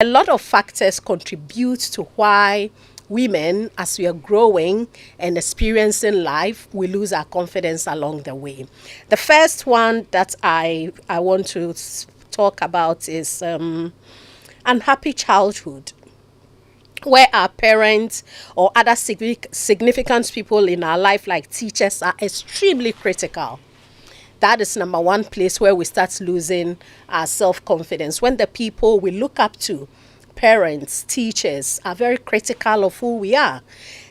A lot of factors contribute to why women, as we are growing and experiencing life, we lose our confidence along the way. The first one that I want to talk about is unhappy childhood, where our parents or other significant people in our life, like teachers, are extremely critical. That is number one place where we start losing our self-confidence. When the people we look up to, parents, teachers, are very critical of who we are.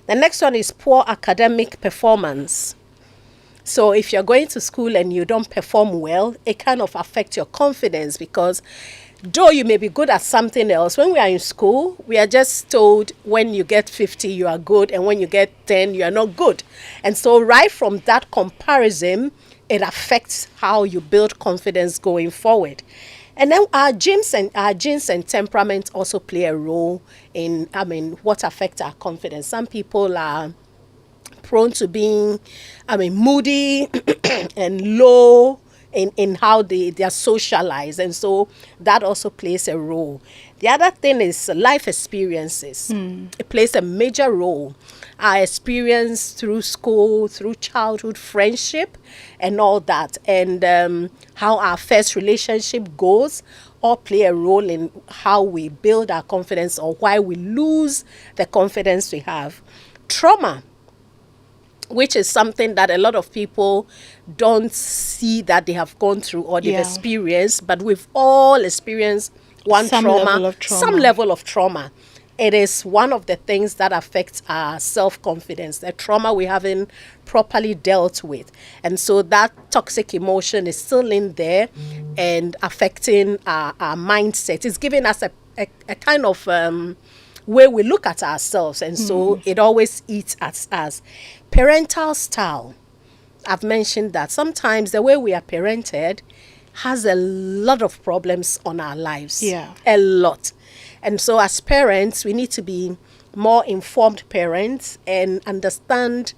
The next one is poor academic performance. So if you're going to school and you don't perform well, it kind of affects your confidence, because though you may be good at something else, when we are in school, we are just told when you get 50, you are good, and when you get 10, you are not good. And so right from that comparison, it affects how you build confidence going forward. And then our genes and temperament also play a role in, what affects our confidence. Some people are prone to being, moody and low in how they are socialized. And so that also plays a role. The other thing is life experiences. It plays a major role. Our experience through school, through childhood, friendship, and all that. And how our first relationship goes all play a role in how we build our confidence or why we lose the confidence we have. Trauma, which is something that a lot of people don't see that they have gone through or they've experienced, but we've all experienced some level of trauma. It is one of the things that affects our self-confidence, the trauma we haven't properly dealt with. And so that toxic emotion is still in there and affecting our mindset. It's giving us a kind of way we look at ourselves. And so it always eats at us. Parental style. I've mentioned that sometimes the way we are parented has a lot of problems on our lives. Yeah. A lot. And so as parents, we need to be more informed parents and understand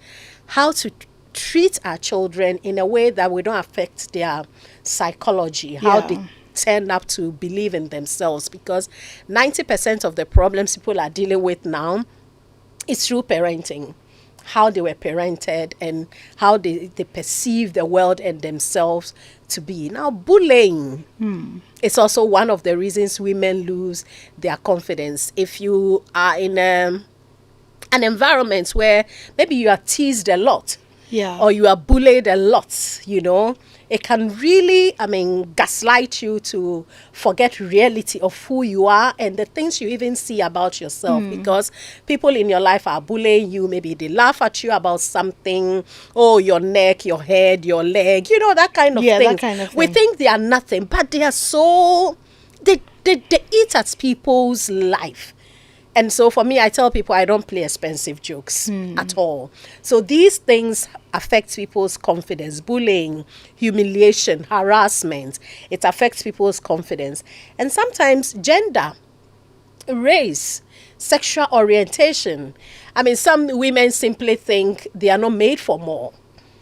how to treat our children in a way that we don't affect their psychology, how they turn up to believe in themselves. Because 90% of the problems people are dealing with now is through parenting, how they were parented and how they perceive the world and themselves to be. Now, bullying is also one of the reasons women lose their confidence. If you are in an environment where maybe you are teased a lot, or you are bullied a lot, it can really, gaslight you to forget reality of who you are and the things you even see about yourself. Because people in your life are bullying you. Maybe they laugh at you about something. Oh, your neck, your head, your leg, that kind of thing. That kind of thing. We think they are nothing, but they are so, they eat at people's life. And so for me, I tell people I don't play expensive jokes at all. So these things affect people's confidence. Bullying, humiliation, harassment. It affects people's confidence. And sometimes gender, race, sexual orientation. Some women simply think they are not made for more.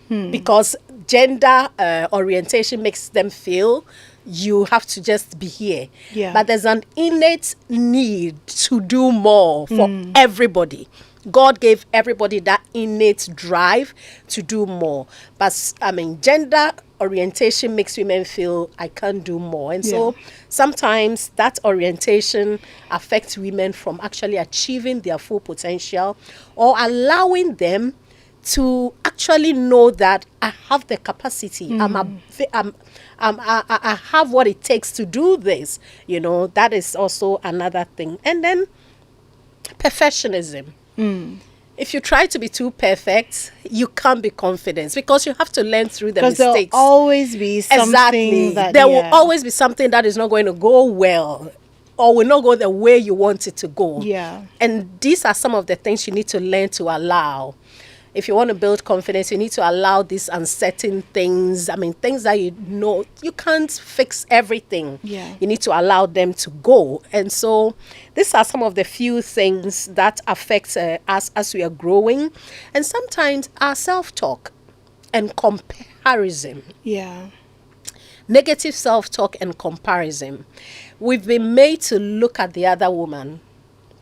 Because gender orientation makes them feel you have to just be here. But there's an innate need to do more for everybody. God gave everybody that innate drive to do more. But gender orientation makes women feel I can't do more. And so sometimes that orientation affects women from actually achieving their full potential or allowing them to actually know that I have the capacity. I have what it takes to do this. That is also another thing. And then perfectionism. If you try to be too perfect, you can't be confident because you have to learn through the mistakes. Because there'll always be something there will always be something that is not going to go well or will not go the way you want it to go. And these are some of the things you need to learn to allow. If you want to build confidence, you need to allow these uncertain things. Things that you can't fix everything. You need to allow them to go. And so these are some of the few things that affect us as we are growing. And sometimes our self-talk and comparison. Negative self-talk and comparison. We've been made to look at the other woman.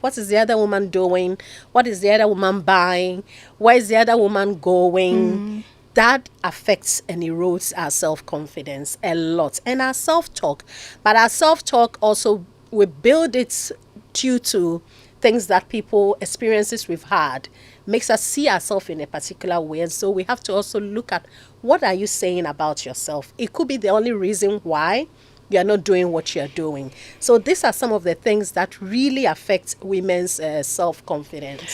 What is the other woman doing? What is the other woman buying? Where is the other woman going? That affects and erodes our self-confidence a lot, and our self-talk. But our self-talk also, we build it due to things that people, experiences we've had, makes us see ourselves in a particular way. And so we have to also look at, what are you saying about yourself? It could be the only reason why you're not doing what you're doing. So these are some of the things that really affect women's self-confidence.